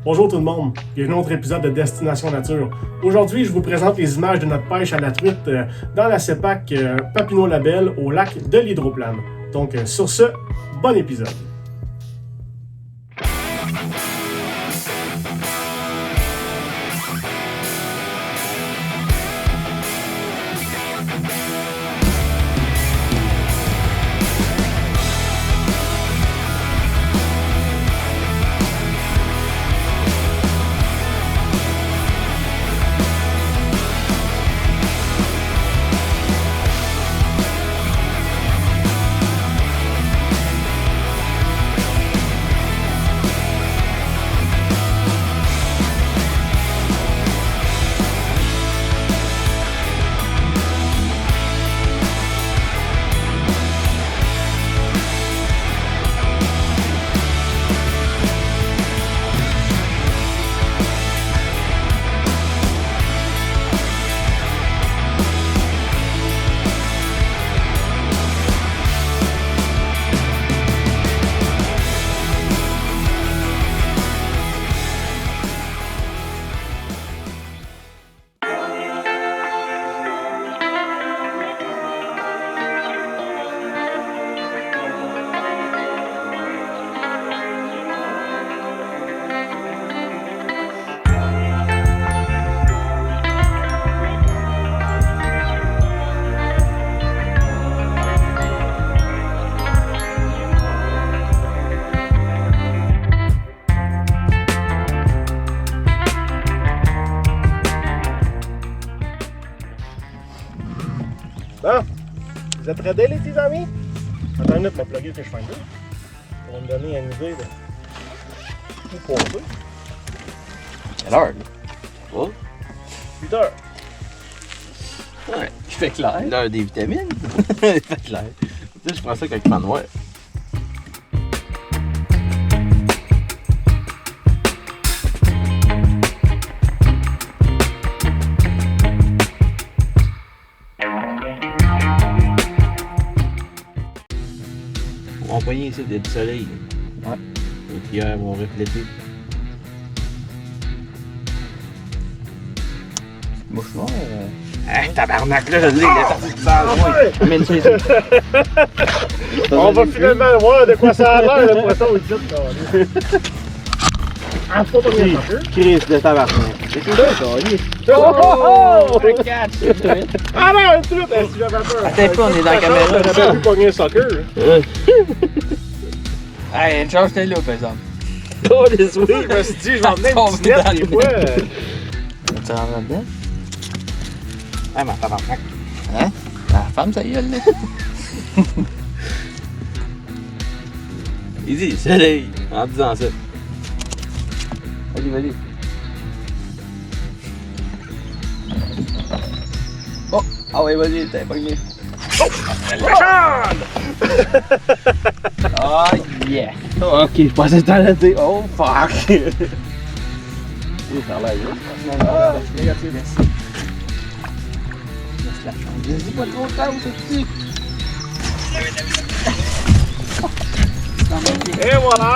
Bonjour tout le monde, bienvenue à un autre épisode de Destination Nature. Aujourd'hui, je vous présente les images de notre pêche à la truite dans la CEPAC Papineau-Labelle au lac de l'Hydroplane. Donc sur ce, bon épisode. Bon, vous êtes ready les petits amis? Attends une minute, je vais plugger que je fais deux. Ça va me donner une idée de où passer. Quelle heure, là? Oh. 8 heures. Ouais, il fait clair. L'heure des vitamines. Il fait clair. Tu sais, je prends ça quand il fait noir. On va poigner ici, il y a du soleil. Ouais. Les pierres vont refléter. Mouche noire. Tabarnak, là, je l'ai, il est sorti de ça. Amène ça ici. On va finalement voir de quoi ça a l'air le poisson ici. Ah, c'est pas pour rien. Chris de tabarnak. C'est tout ça, ça. Oh! Un catch! Ah non, une truite! Si j'avais peur. Attends un peu, on est dans la caméra. J'aurais pu pogner un soccer. Hey, une chance, t'es là, par exemple. Oh, les souris! Je me suis dit, je vais emmener une petite nette des fois. Tu rentres là-dedans? Ah, ma tabarnak. Hein? La femme, ça y est, là. Il dit soleil en disant ça. Vas-y, vas-y. Oh! Ah ouais, vas-y, t'es pogné. Oh yeah! Ok, je pensais que t'allais dire. Oh fuck! Il faire là, Ah, négatif. merci. Laisse la chance. Dis pas trop tard, c'est petit. Et voilà!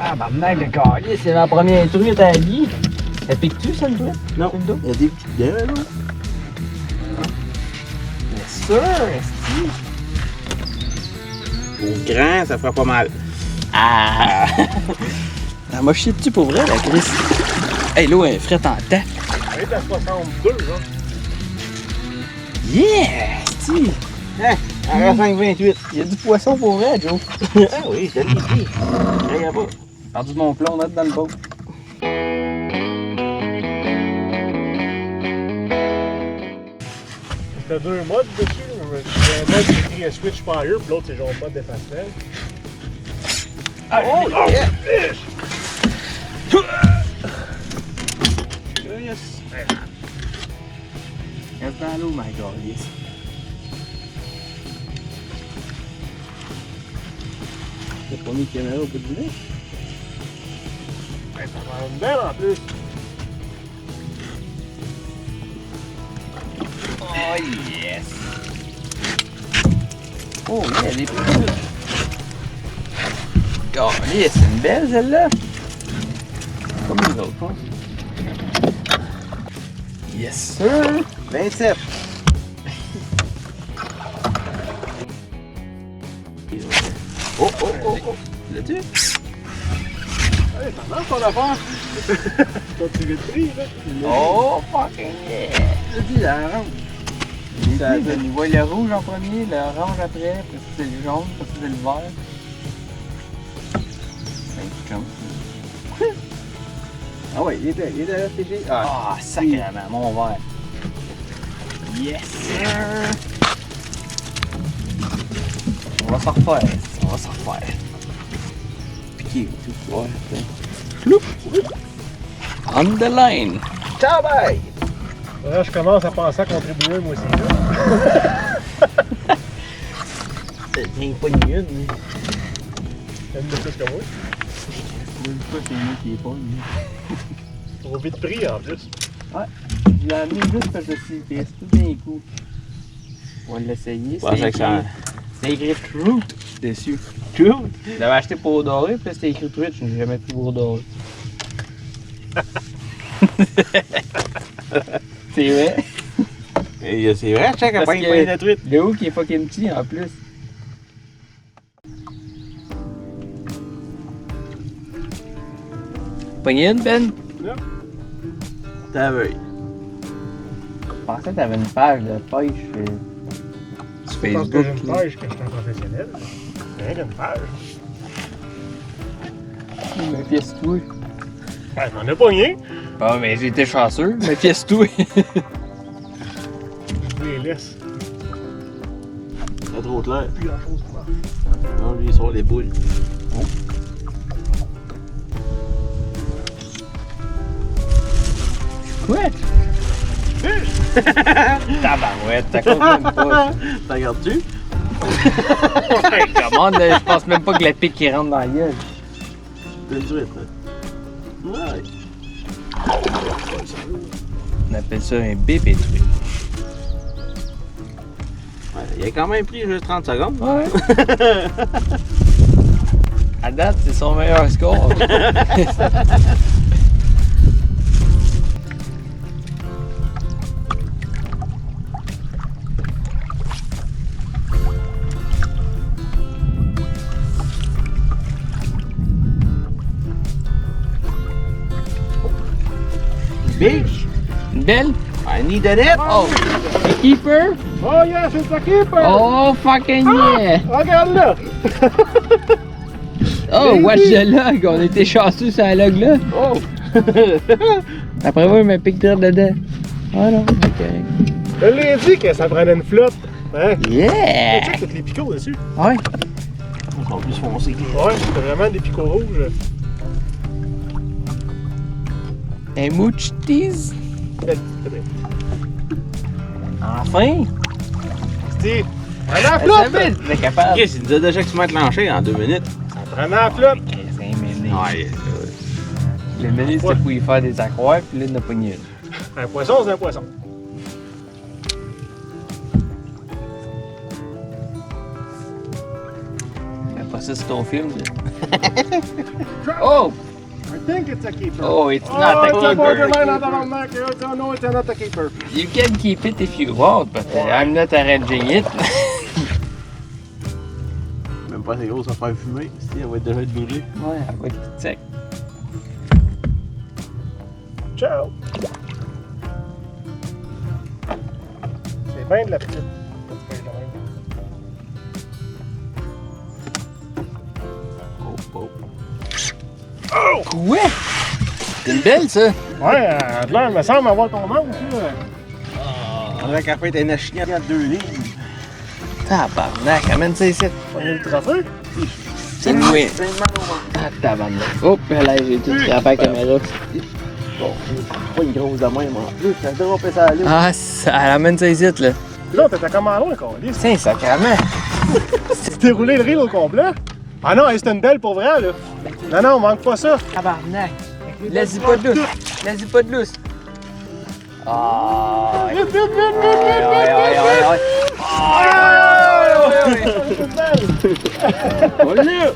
Ah, barnac de calice, c'est ma première truite à vie. Elle pique-tu, ça, le truite? Non. Il y a des petites dents, là. Bien sûr, est-ce que... Au grand, ça fera pas mal. Ah! Elle m'a chié dessus pour vrai, la Chris. Hey, l'eau est frette en temps. Elle est à 62, hein? Yeah! Si! Hein? Elle a 5,28. Il y a du poisson pour vrai, Joe. Ah oui, je l'ai dit. Regarde pas. J'ai perdu mon plomb là dans le boat. T'as deux modes dessus. Il y a un mode qui écrit Switch Fire, puis l'autre c'est genre mode de pastel. Ah, oh, yeah! Yes! Reste dans l'eau, my God, yes. T'as pas mis de caméra au bout du nez? Ça va une belle en plus. Oh yes! Oh yeah, des petites. Oh, c'est une belle celle-là. Comme les autres, hein. Yes, sir. 27. Oh. L'as-tu? Hey, ça marche ton affaire! T'as tiré de prix, là? Oh, fucking yeah! L'as-tu, la orange? Il voit le rouge en premier, l'orange après, puis c'est le jaune, puis c'est le vert. Ah ouais, il était là, TG. Ah, sacrément, mon verre. Yes, sir! On va s'en refaire. Piqué, tout, ouais. Floup! On the line! Ciao, bye! Là, je commence à penser à contribuer, moi aussi. T'es pas une une, mais... T'aimes de plus que moi. Une fois, c'est moi qui est pas une. Trop vite pris, en plus. Ouais, je l'ai amené juste parce que c'est tout d'un coup. On va l'essayer. C'est écrit Truth dessus. Truth? Je l'avais acheté pour doré, puis là c'était écrit Truth, je n'ai jamais pris pour doré. C'est vrai? C'est vrai, check, Parce après il paye la truite. Le haut qui est fucking petit en plus. Pogné une, Ben? T'as vu. Je pensais que t'avais une page de pêche sur Je pense que Facebook. j'ai une page que je suis un professionnel. Rien qu'une page. Mais fiesse-toi. Ouais, t'en as pas rien. Ah, mais j'ai été chanceux. Mais fiesse-toi. Je les laisse. C'est trop clair. Plus grand chose pour moi. Non, lui, il sort les boules. Quoi? Tabarouette, ça compte même pas. T'as regardes-tu? Comment, là, je pense même pas que la pique qui rentre dans la gueule. C'est une truite, hein? Ouais. On appelle ça un bébé truc. Ouais, il a quand même pris juste 30 secondes. Ouais. À date, c'est son meilleur score. Beach, Une belle? I need a net. Oh! A keeper? Oh yes, it's a keeper! Oh, fucking yeah! Regarde là! Oh, watch the log! On était chanceux sur la log là. Oh! Après moi, il m'a piqué direct dedans. Ah non, ok. Je l'ai dit que ça prenait une flotte. Hein? Yeah! Check tous les picots dessus. Ouais. Ils sont plus foncés. Ouais, c'est vraiment des picots rouges. Un mooch tease? Belle, c'est bien. Enfin! Steve, prenez la Ça flotte! va, t'es capable. Chris, il nous a déjà que tu m'as clenché en 2 minutes. Prenez la flotte! C'est un méné. Ouais. Le méné, c'était pour y faire des accroires, puis là, il n'a pas une. Un poisson, c'est un poisson. Fais pas ça sur ton film. Oh! I think it's a keeper. Oh, it's Oh, not a it's a keeper. borderline on the mark. No, it's not a keeper. You can keep it if you want, but I'm not arranging it. Même pas assez gros, ça va faire fumer. Si, elle va être déjà brûlée. Ouais, elle va être toute sec. Ciao! C'est bien de la petite. Quoi? C'est une belle, ça? Ouais, de l'air, me semble avoir ton manche, là. On dirait qu'elle fait une chignade à 2 livres. Tabarnak, amène ça ici. On a le trophée. C'est loué. Ah, tabarnak. Oh, là, j'ai tout frappé la caméra. Bon, pas une grosse de même en plus. Ça dérompé ça à l'eau. Ah, ça, elle amène ça ici, là. Là, t'étais comment loin, quoi? Tiens, sacrément. Tu t'es roulé le reel au complet? Ah non, c'est une belle pour vrai, là. Non, non, on manque pas ça. Tabarnak. Laisse-y pas de lousse. Laisse-y pas de lousse. Ah. Vite, vite, vite, vite, vite, vite, vite, vite! On l'a!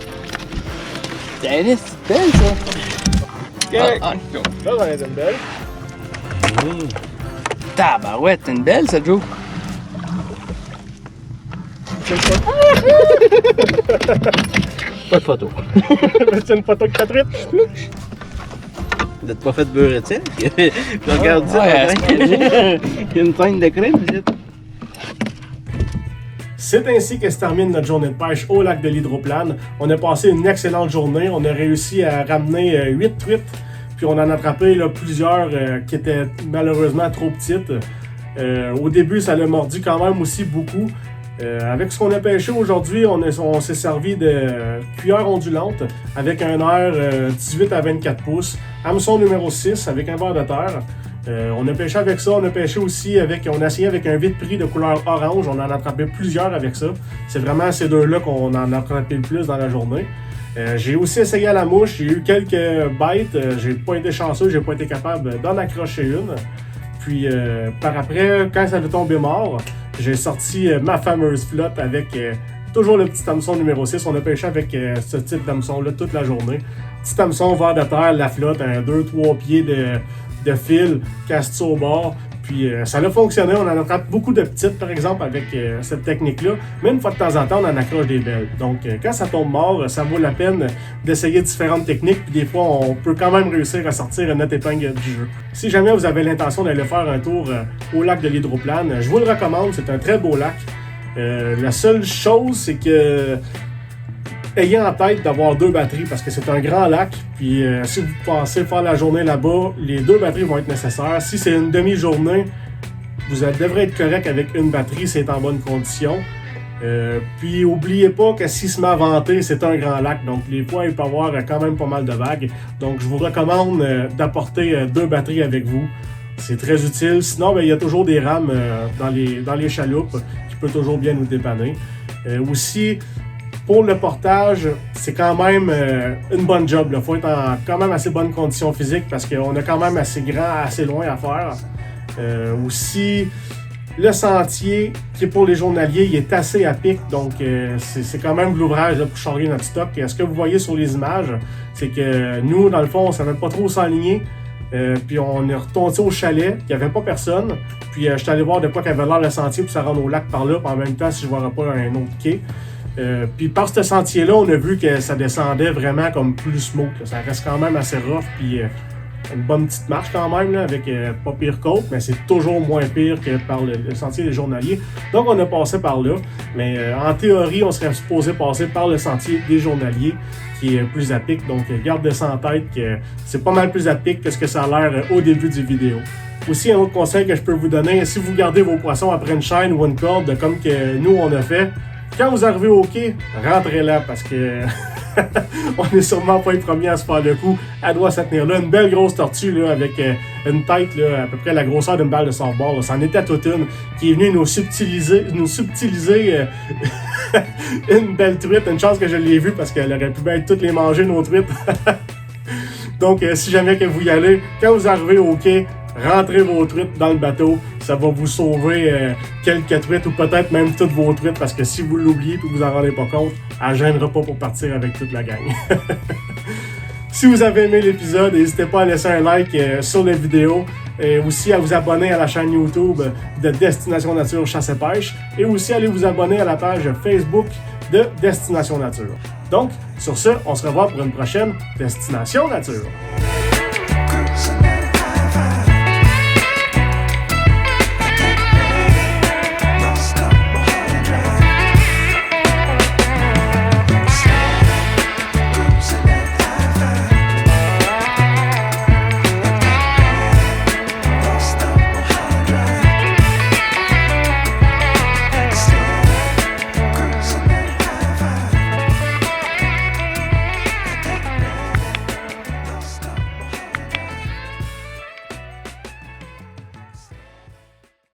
C'est une petite belle, ça. Là, j'en ai une belle. Tabarouette, c'est une belle, ça, Joe. Pas de photo. C'est une photo de 4 litres. Vous n'êtes pas fait beurrer de sel? Je regarde ça. Ouais, Il y a une teinte de crème, ici. C'est ainsi que se termine notre journée de pêche au lac de l'Hydroplane. On a passé une excellente journée. On a réussi à ramener 8 truites. Puis on en a attrapé là, plusieurs qui étaient malheureusement trop petites. Au début, ça l'a mordu quand même aussi beaucoup. Avec ce qu'on a pêché aujourd'hui, on s'est servi de cuillère ondulante avec un air 18 à 24 pouces, hameçon numéro 6 avec un verre de terre. On a pêché avec ça, on a pêché aussi on a essayé avec un vide-pris de couleur orange, on en a attrapé plusieurs avec ça. C'est vraiment ces deux-là qu'on en a attrapé le plus dans la journée. J'ai aussi essayé à la mouche, j'ai eu quelques bites, j'ai pas été chanceux, j'ai pas été capable d'en accrocher une. Puis par après, quand ça a tombé mort, j'ai sorti ma fameuse flotte avec toujours le petit hameçon numéro 6. On a pêché avec ce type d'hameçon-là toute la journée. Petit hameçon, verre de terre, la flotte, 2-3 pieds de fil, casse au bord. Puis ça a fonctionné. On en attrape beaucoup de petites, par exemple, avec cette technique-là. Mais une fois de temps en temps, on en accroche des belles. Donc, quand ça tombe mort, ça vaut la peine d'essayer différentes techniques. Puis des fois, on peut quand même réussir à sortir notre épingle du jeu. Si jamais vous avez l'intention d'aller faire un tour au lac de l'Hydroplane, je vous le recommande. C'est un très beau lac. La seule chose, c'est que ayez en tête d'avoir 2 batteries parce que c'est un grand lac. Puis si vous pensez faire la journée là-bas, les 2 batteries vont être nécessaires. Si c'est une demi-journée, vous devrez être correct avec une batterie, c'est en bonne condition. Puis oubliez pas que s'il se met à venter, c'est un grand lac. Donc les fois, il peut y avoir quand même pas mal de vagues. Donc je vous recommande d'apporter 2 batteries avec vous. C'est très utile. Sinon, il y a toujours des rames dans les chaloupes qui peuvent toujours bien nous dépanner. Aussi, pour le portage, c'est quand même une bonne job. Il faut être en quand même assez bonne condition physique parce qu'on a quand même assez grand, assez loin à faire. Aussi, le sentier qui est pour les journaliers, il est assez à pic, donc c'est quand même de l'ouvrage pour charger notre stock. Ce que vous voyez sur les images, c'est que nous, dans le fond, on ne savait pas trop s'aligner. Puis on est retourné au chalet, il n'y avait pas personne. Puis je suis allé voir de quoi qu'avait l'air le sentier pour ça rendre au lac par là. Puis en même temps, si je ne vois pas un autre quai. Puis par ce sentier-là, on a vu que ça descendait vraiment comme plus smooth. Là. Ça reste quand même assez rough. Puis une bonne petite marche quand même, là, avec pas pire côte, mais c'est toujours moins pire que par le sentier des journaliers. Donc on a passé par là. Mais en théorie, on serait supposé passer par le sentier des journaliers, qui est plus à pic. Donc gardez ça en tête que c'est pas mal plus à pic que ce que ça a l'air au début du vidéo. Aussi, un autre conseil que je peux vous donner, si vous gardez vos poissons après une chaîne ou une corde, comme que nous on a fait, quand vous arrivez au quai, rentrez là parce que on n'est sûrement pas les premiers à se faire le coup. Elle doit se tenir là. Une belle grosse tortue là, avec une tête là, à peu près la grosseur d'une balle de softball. C'en était toute une qui est venue nous subtiliser une belle truite. Une chance que je l'ai vue parce qu'elle aurait pu bien toutes les manger, nos truites. Donc, si jamais que vous y allez, quand vous arrivez au quai, rentrez vos truites dans le bateau. Ça va vous sauver quelques truites ou peut-être même toutes vos truites parce que si vous l'oubliez et que vous en rendez pas compte, elle ne gênera pas pour partir avec toute la gang. Si vous avez aimé l'épisode, n'hésitez pas à laisser un like sur la vidéo et aussi à vous abonner à la chaîne YouTube de Destination Nature Chasse et Pêche et aussi allez vous abonner à la page Facebook de Destination Nature. Donc, sur ce, on se revoit pour une prochaine Destination Nature.